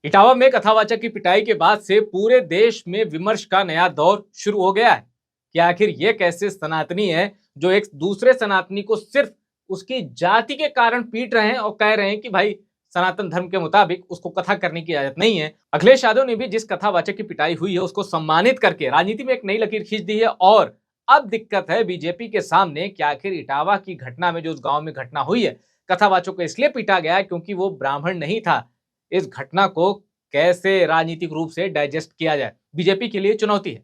इटावा में कथावाचक की पिटाई के बाद से पूरे देश में विमर्श का नया दौर शुरू हो गया है कि आखिर ये कैसे सनातनी है जो एक दूसरे सनातनी को सिर्फ उसकी जाति के कारण पीट रहे हैं और कह रहे हैं कि भाई सनातन धर्म के मुताबिक उसको कथा करने की इजाजत नहीं है। अखिलेश यादव ने भी जिस कथावाचक की पिटाई हुई है उसको सम्मानित करके राजनीति में एक नई लकीर खींच दी है। और अब दिक्कत है बीजेपी के सामने कि आखिर इटावा की घटना में जो उस गांव में घटना हुई है, कथावाचक को इसलिए पीटा गया क्योंकि वो ब्राह्मण नहीं था। इस घटना को कैसे राजनीतिक रूप से डाइजेस्ट किया जाए, बीजेपी के लिए चुनौती है।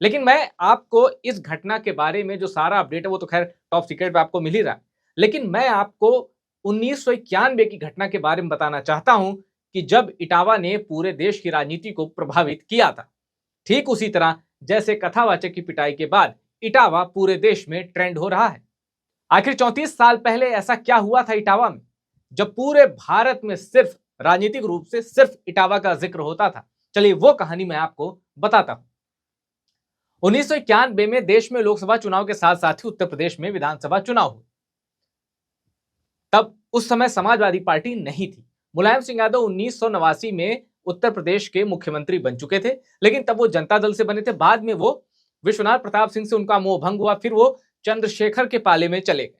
लेकिन मैं आपको इस घटना के बारे में जो सारा अपडेट है वो तो खैर टॉप सीक्रेट पे आपको मिल ही रहा है, लेकिन मैं आपको 1991 की घटना के बारे में बताना चाहता हूं कि जब इटावा ने पूरे देश की राजनीति को प्रभावित किया था। ठीक उसी तरह जैसे कथावाचक की पिटाई के बाद इटावा पूरे देश में ट्रेंड हो रहा है। आखिर 34 साल पहले ऐसा क्या हुआ था इटावा में, जब पूरे भारत में सिर्फ राजनीतिक रूप से सिर्फ इटावा का जिक्र होता था। चलिए वो कहानी मैं आपको बताता हूं। 1991 में देश में लोकसभा चुनाव के साथ साथ ही उत्तर प्रदेश में विधानसभा चुनाव हुए। तब उस समय समाजवादी पार्टी नहीं थी। मुलायम सिंह यादव 1989 में उत्तर प्रदेश के मुख्यमंत्री बन चुके थे, लेकिन तब वो जनता दल से बने थे। बाद में वो विश्वनाथ प्रताप सिंह से उनका मोह भंग हुआ, फिर वो चंद्रशेखर के पाले में चले गए।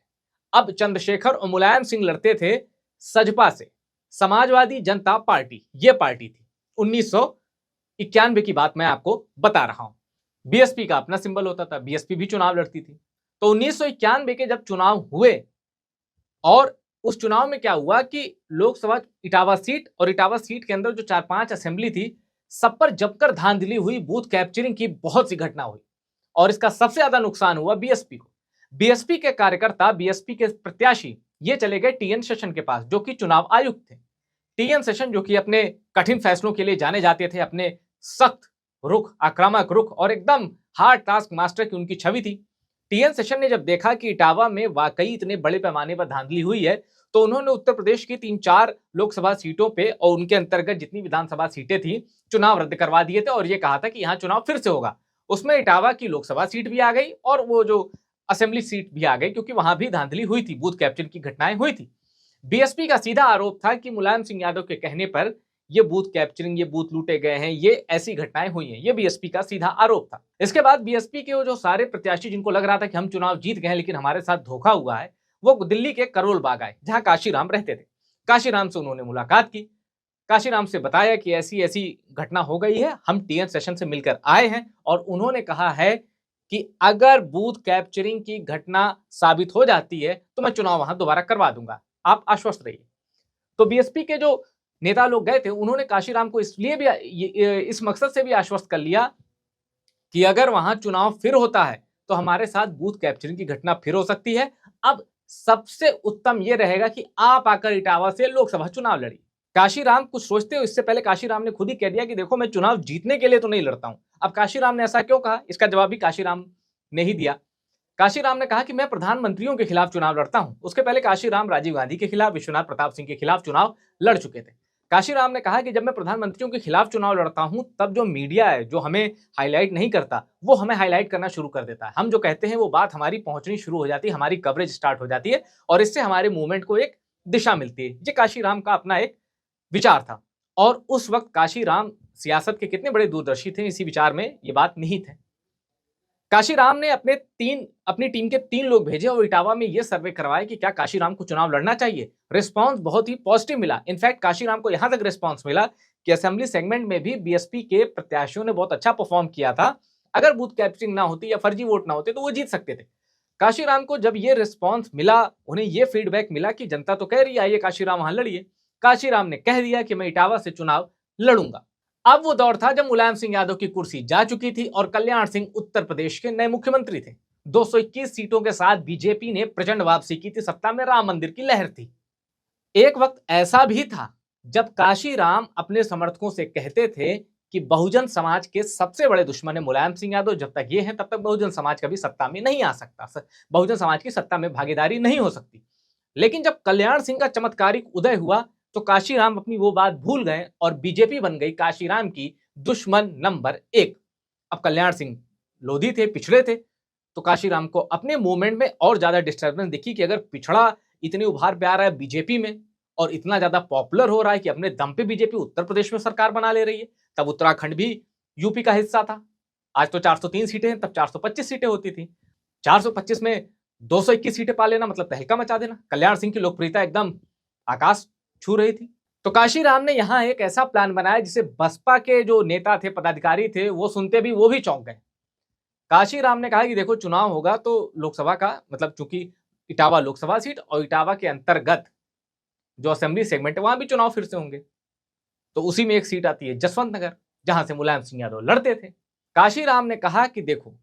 अब चंद्रशेखर और मुलायम सिंह लड़ते थे सजपा से, समाजवादी जनता पार्टी ये पार्टी थी। 1991 की बात मैं आपको बता रहा हूं। बीएसपी का अपना सिंबल होता था, बीएसपी भी चुनाव लड़ती थी। तो 1991 के जब चुनाव हुए और उस चुनाव में क्या हुआ कि लोकसभा इटावा सीट और इटावा सीट के अंदर जो 4-5 असेंबली थी, सब पर जमकर धांधली हुई, बूथ कैप्चरिंग की बहुत सी घटना हुई और इसका सबसे ज्यादा नुकसान हुआ बीएसपी को। बीएसपी के कार्यकर्ता, बीएसपी के प्रत्याशी ये चले गए टीएन शेषन के पास जो कि चुनाव आयुक्त थे। टीएन शेषन जो कि अपने कठिन फैसलों के लिए जाने जाते थे, अपने सख्त रुख, आक्रामक रुख और एकदम हार्ड टास्क मास्टर की उनकी छवि थी। टीएन शेषन ने जब देखा कि इटावा में वाकई इतने बड़े पैमाने पर धांधली हुई है, तो उन्होंने उत्तर प्रदेश की 3-4 लोकसभा सीटों पे और उनके अंतर्गत जितनी विधानसभा सीटें थी चुनाव रद्द करवा दिए थे और ये कहा था कि यहाँ चुनाव फिर से होगा। उसमें इटावा की लोकसभा सीट भी आ गई और वो जो असेंबली सीट भी आ गई, क्योंकि वहां भी धांधली हुई थी, बूथ कैप्चर की घटनाएं हुई थी। बीएसपी का सीधा आरोप था कि मुलायम सिंह यादव के कहने पर ये बूथ कैप्चरिंग, ये बूथ लूटे गए हैं, ये ऐसी घटनाएं हुई हैं। ये बीएसपी का सीधा आरोप था। इसके बाद बीएसपी के वो जो सारे प्रत्याशी जिनको लग रहा था कि हम चुनाव जीत गए हैं लेकिन हमारे साथ धोखा हुआ है, वो दिल्ली के करोल बाग आए जहां काशीराम रहते थे। काशीराम से उन्होंने मुलाकात की, काशीराम से बताया कि ऐसी ऐसी घटना हो गई है, हम टीएन शेषन से मिलकर आए हैं और उन्होंने कहा है कि अगर बूथ कैप्चरिंग की घटना साबित हो जाती है तो मैं चुनाव वहां दोबारा करवा दूंगा, आप आश्वस्त रहिए। तो बीएसपी के जो नेता लोग गए थे उन्होंने काशीराम को इसलिए भी इस मकसद से भी आश्वस्त कर लिया कि अगर वहां चुनाव फिर होता है तो हमारे साथ बूथ कैप्चरिंग की घटना फिर हो सकती है। अब सबसे उत्तम यह रहेगा कि आप आकर इटावा से लोकसभा चुनाव लड़िए। काशीराम कुछ सोचते हो इससे पहले काशीराम ने खुद ही कह दिया कि देखो मैं चुनाव जीतने के लिए तो नहीं लड़ता हूं। अब काशीराम ने ऐसा क्यों कहा, इसका जवाब भी काशीराम ने ही दिया। काशीराम ने कहा कि मैं प्रधानमंत्रियों के खिलाफ चुनाव लड़ता हूं। उसके पहले काशीराम राजीव गांधी के खिलाफ, विश्वनाथ प्रताप सिंह के खिलाफ चुनाव लड़ चुके थे। काशीराम ने कहा कि जब मैं प्रधानमंत्रियों के खिलाफ चुनाव लड़ता हूं तब जो मीडिया है जो हमें हाईलाइट नहीं करता वो हमें हाईलाइट करना शुरू कर देता है। हम जो कहते हैं वो बात हमारी पहुंचनी शुरू हो जाती है, हमारी कवरेज स्टार्ट हो जाती है और इससे हमारे मूवमेंट को एक दिशा मिलती है। ये काशीराम का अपना एक विचार था और उस वक्त काशीराम सियासत के कितने बड़े दूरदर्शी थे, इसी विचार में ये बात निहित है। काशीराम ने अपनी टीम के 3 लोग भेजे और इटावा में यह सर्वे करवाया कि क्या काशीराम को चुनाव लड़ना चाहिए। रिस्पांस बहुत ही पॉजिटिव मिला। इनफैक्ट काशीराम को यहां तक रिस्पांस मिला कि असेंबली सेगमेंट में भी बीएसपी के प्रत्याशियों ने बहुत अच्छा परफॉर्म किया था। अगर बूथ कैप्चरिंग ना होती या फर्जी वोट ना होते तो वो जीत सकते थे। काशीराम को जब ये रिस्पॉन्स मिला, उन्हें यह फीडबैक मिला कि जनता तो कह रही है आइए काशीराम वहां लड़िए, काशीराम ने कह दिया कि मैं इटावा से चुनाव लड़ूंगा। अब वो दौर था जब मुलायम सिंह यादव की कुर्सी जा चुकी थी और कल्याण सिंह उत्तर प्रदेश के नए मुख्यमंत्री थे। 221 सीटों के साथ बीजेपी ने प्रचंड वापसी की थी, सत्ता में राम मंदिर की लहर थी। एक वक्त ऐसा भी था जब काशीराम अपने समर्थकों से कहते थे कि बहुजन समाज के सबसे बड़े दुश्मन है मुलायम सिंह यादव, जब तक ये हैं तब तक बहुजन समाज कभी सत्ता में नहीं आ सकता, बहुजन समाज की सत्ता में भागीदारी नहीं हो सकती। लेकिन जब कल्याण सिंह का चमत्कारिक उदय हुआ तो काशीराम अपनी वो बात भूल गए और बीजेपी बन गई काशीराम की दुश्मन नंबर 1। अब कल्याण सिंह लोधी थे, पिछड़े थे, तो काशीराम को अपने मूवमेंट में और ज्यादा डिस्टर्बेंस दिखी कि अगर पिछड़ा इतने उभार पे आ रहा है बीजेपी में और इतना ज्यादा पॉपुलर हो रहा है कि अपने दम पे बीजेपी उत्तर प्रदेश में सरकार बना ले रही है। तब उत्तराखंड भी यूपी का हिस्सा था। आज तो 403 सीटें हैं, तब 425 सीटें होती थी। 425 में 221 सीटें पा लेना मतलब तहलका मचा देना। कल्याण सिंह की लोकप्रियता एकदम आकाश छू रही थी। तो काशीराम ने यहां एक ऐसा प्लान बनाया जिसे बसपा के जो नेता थे, पदाधिकारी थे, वो सुनते भी वो भी चौंक गए। काशीराम ने कहा कि देखो चुनाव होगा तो लोकसभा का मतलब चूंकि इटावा लोकसभा सीट और इटावा के अंतर्गत जो असेंबली सेगमेंट है वहां भी चुनाव फिर से होंगे। तो उसी में एक सीट आती है जसवंत नगर, जहां से मुलायम सिंह यादव लड़ते थे। काशीराम ने कहा कि देखो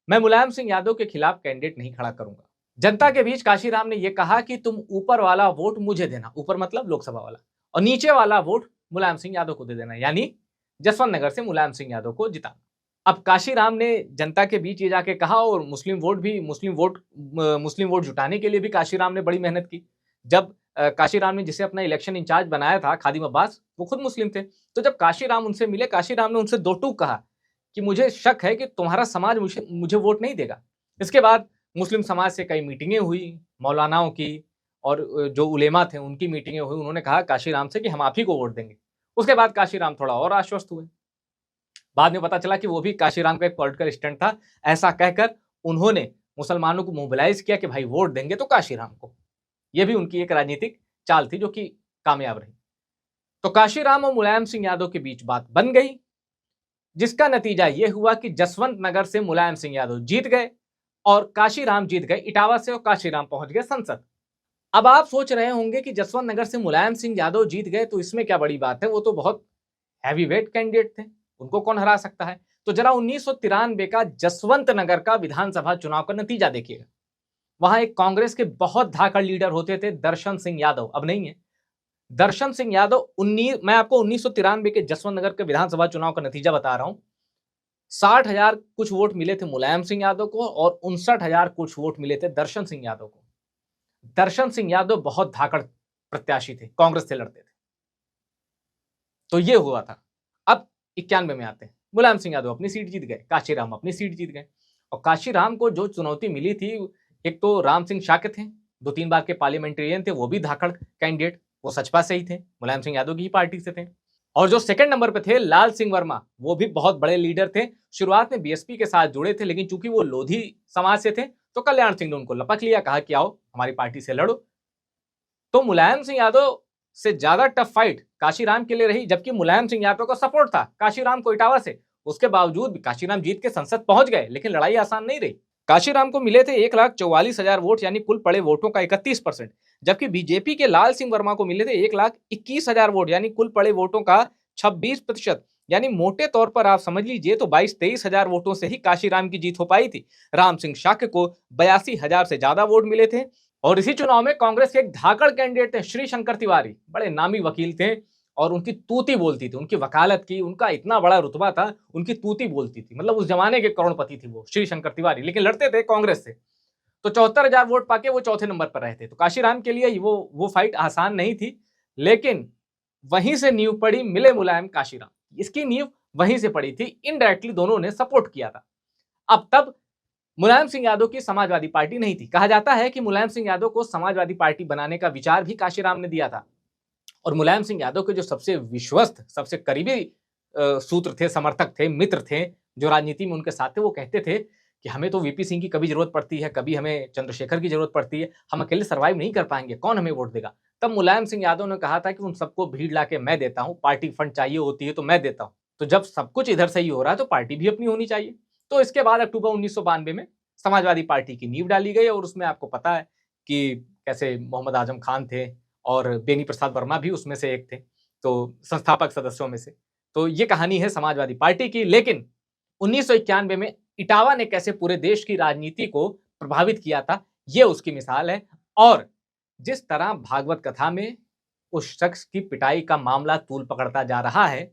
मैं मुलायम सिंह यादव के खिलाफ कैंडिडेट नहीं खड़ा करूंगा। जनता के बीच काशीराम ने यह कहा कि तुम ऊपर वाला वोट मुझे देना, ऊपर मतलब लोकसभा वाला, और नीचे वाला वोट मुलायम सिंह यादव को दे देना, यानी जसवंत नगर से मुलायम सिंह यादव को जिताना। अब काशीराम ने जनता के बीच ये जाके कहा और मुस्लिम वोट जुटाने के लिए भी काशीराम ने बड़ी मेहनत की। जब काशीराम ने जिसे अपना इलेक्शन इंचार्ज बनाया था, खादिम अब्बास, वो खुद मुस्लिम थे। तो जब काशीराम उनसे मिले, काशीराम ने उनसे दो टूक कहा कि मुझे शक है कि तुम्हारा समाज मुझे वोट नहीं देगा। इसके बाद मुस्लिम समाज से कई मीटिंगें हुई, मौलानाओं की और जो उलेमा थे उनकी मीटिंगें हुई। उन्होंने कहा काशीराम से कि हम आप ही को वोट देंगे। उसके बाद काशीराम थोड़ा और आश्वस्त हुए। बाद में पता चला कि वो भी काशीराम का एक पॉलिटिकल स्टंट था। ऐसा कहकर उन्होंने मुसलमानों को मोबिलाइज किया कि भाई वोट देंगे तो काशीराम को। यह भी उनकी एक राजनीतिक चाल थी जो कि कामयाब रही। तो काशीराम और मुलायम सिंह यादव के बीच बात बन गई, जिसका नतीजा यह हुआ कि जसवंत नगर से मुलायम सिंह यादव जीत गए और काशीराम जीत गए इटावा से, और काशीराम पहुंच गए संसद। अब आप सोच रहे होंगे कि जसवंत नगर से मुलायम सिंह यादव जीत गए तो इसमें क्या बड़ी बात है, वो तो बहुत हैवीवेट कैंडिडेट थे, उनको कौन हरा सकता है। तो जरा 1993 का जसवंत नगर का विधानसभा चुनाव का नतीजा देखिएगा। वहां एक कांग्रेस के बहुत धाकड़ लीडर होते थे दर्शन सिंह यादव, अब नहीं है। दर्शन सिंह यादव मैं आपको 1993 के जसवंत नगर के विधानसभा चुनाव का नतीजा बता रहा हूं। 60,000 कुछ वोट मिले थे मुलायम सिंह यादव को और 59,000 कुछ वोट मिले थे दर्शन सिंह यादव को। दर्शन सिंह यादव बहुत धाकड़ प्रत्याशी थे, कांग्रेस से लड़ते थे। तो ये हुआ था। अब 91 में आते हैं, मुलायम सिंह यादव अपनी सीट जीत गए, काशीराम अपनी सीट जीत गए। और काशीराम को जो चुनौती मिली थी, एक तो राम सिंह शाक्य थे, 2-3 बार के पार्लियामेंटेरियन थे, वो भी धाकड़ कैंडिडेट, वो सचपा से ही थे, मुलायम सिंह यादव की ही पार्टी से थे। और जो सेकंड नंबर पे थे लाल सिंह वर्मा, वो भी बहुत बड़े लीडर थे। शुरुआत में बीएसपी के साथ जुड़े थे, लेकिन चूंकि वो लोधी समाज से थे तो कल्याण सिंह ने उनको लपक लिया, कहा कि आओ हमारी पार्टी से लड़ो। तो मुलायम सिंह यादव से ज्यादा टफ फाइट काशीराम के लिए रही, जबकि मुलायम सिंह यादव का सपोर्ट था काशीराम को इटावा से। उसके बावजूद भी काशीराम जीत के संसद पहुंच गए, लेकिन लड़ाई आसान नहीं रही। काशीराम को मिले थे 1,44,000 वोट, यानी कुल पड़े वोटों का 31%, जबकि बीजेपी के लाल सिंह वर्मा को मिले थे 1,21,000 वोट, यानी कुल पड़े वोटों का 26%। यानी मोटे तौर पर आप समझ लीजिए तो 22-23,000 वोटों से ही काशीराम की जीत हो पाई थी। राम सिंह शाक्य को 82,000 से ज्यादा वोट मिले थे। और इसी चुनाव में कांग्रेस के एक धाकड़ कैंडिडेट थे श्री शंकर तिवारी, बड़े नामी वकील थे और उनकी तूती बोलती थी, उनकी वकालत की, उनका इतना बड़ा रुतबा था, उनकी तूती बोलती थी, मतलब उस जमाने के करोड़पति थी वो श्री शंकर तिवारी, लेकिन लड़ते थे कांग्रेस से। तो 74,000 वोट पाके वो चौथे नंबर पर रहे थे। तो काशीराम के लिए वो फाइट आसान नहीं थी, लेकिन वहीं से नींव पड़ी मिले मुलायम काशीराम, इसकी नींव वहीं से पड़ी थी। इनडायरेक्टली दोनों ने सपोर्ट किया था। अब तब मुलायम सिंह यादव की समाजवादी पार्टी नहीं थी। कहा जाता है कि मुलायम सिंह यादव को समाजवादी पार्टी बनाने का विचार भी काशीराम ने दिया था। और मुलायम सिंह यादव के जो सबसे विश्वस्त, सबसे करीबी सूत्र थे, समर्थक थे, मित्र थे, जो राजनीति में उनके साथ थे, वो कहते थे कि हमें तो वीपी सिंह की कभी जरूरत पड़ती है, कभी हमें चंद्रशेखर की जरूरत पड़ती है, हम अकेले सर्वाइव नहीं कर पाएंगे, कौन हमें वोट देगा। तब मुलायम सिंह यादव ने कहा था कि उन सबको भीड़ ला के मैं देता हूँ, पार्टी फंड चाहिए होती है तो मैं देता हूँ। तो जब सब कुछ इधर से ही हो रहा है तो पार्टी भी अपनी होनी चाहिए। तो इसके बाद अक्टूबर 1992 में समाजवादी पार्टी की नींव डाली गई और उसमें आपको पता है कि कैसे मोहम्मद आजम खान थे और बेनी प्रसाद वर्मा भी उसमें से एक थे, तो संस्थापक सदस्यों में से। तो ये कहानी है समाजवादी पार्टी की। लेकिन 1991 में इटावा ने कैसे पूरे देश की राजनीति को प्रभावित किया था, ये उसकी मिसाल है। और जिस तरह भागवत कथा में उस शख्स की पिटाई का मामला तूल पकड़ता जा रहा है,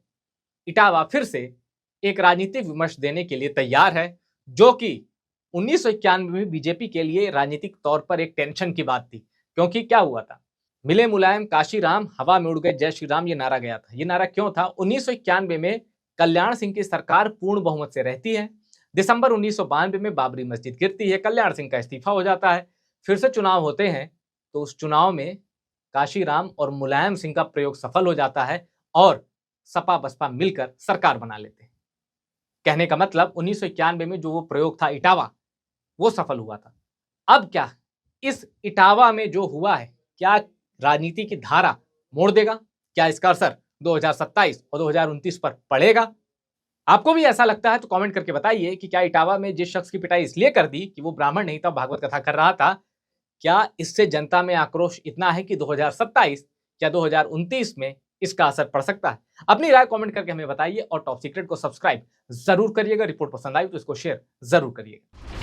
इटावा फिर से एक राजनीतिक विमर्श देने के लिए तैयार है, जो कि 1991 में बीजेपी के लिए राजनीतिक तौर पर एक टेंशन की बात थी। क्योंकि क्या हुआ था, मिले मुलायम काशीराम, हवा में उड़ गए जय श्री राम, ये नारा गया था। ये नारा क्यों था? 1991 में कल्याण सिंह की सरकार पूर्ण बहुमत से रहती है। दिसंबर 1992 में बाबरी मस्जिद गिरती है, कल्याण सिंह का इस्तीफा हो जाता है, फिर से चुनाव होते हैं। तो उस चुनाव में काशीराम और मुलायम सिंह का प्रयोग सफल हो जाता है और सपा बसपा मिलकर सरकार बना लेते हैं। कहने का मतलब 1991 में जो वो प्रयोग था इटावा, वो सफल हुआ था। अब क्या इस इटावा में जो हुआ है, क्या राजनीति की धारा मोड़ देगा? क्या इसका असर 2027 और 2029 पर पड़ेगा? आपको भी ऐसा लगता है तो कमेंट करके बताइए कि क्या इटावा में जिस शख्स की पिटाई इसलिए कर दी कि वो ब्राह्मण नहीं था, भागवत कथा कर रहा था, क्या इससे जनता में आक्रोश इतना है कि 2027 या 2029 में इसका असर पड़ सकता है? अपनी राय कमेंट करके हमें बताइए और टॉप सीक्रेट को सब्सक्राइब जरूर करिएगा। रिपोर्ट पसंद आई तो इसको शेयर जरूर करिएगा।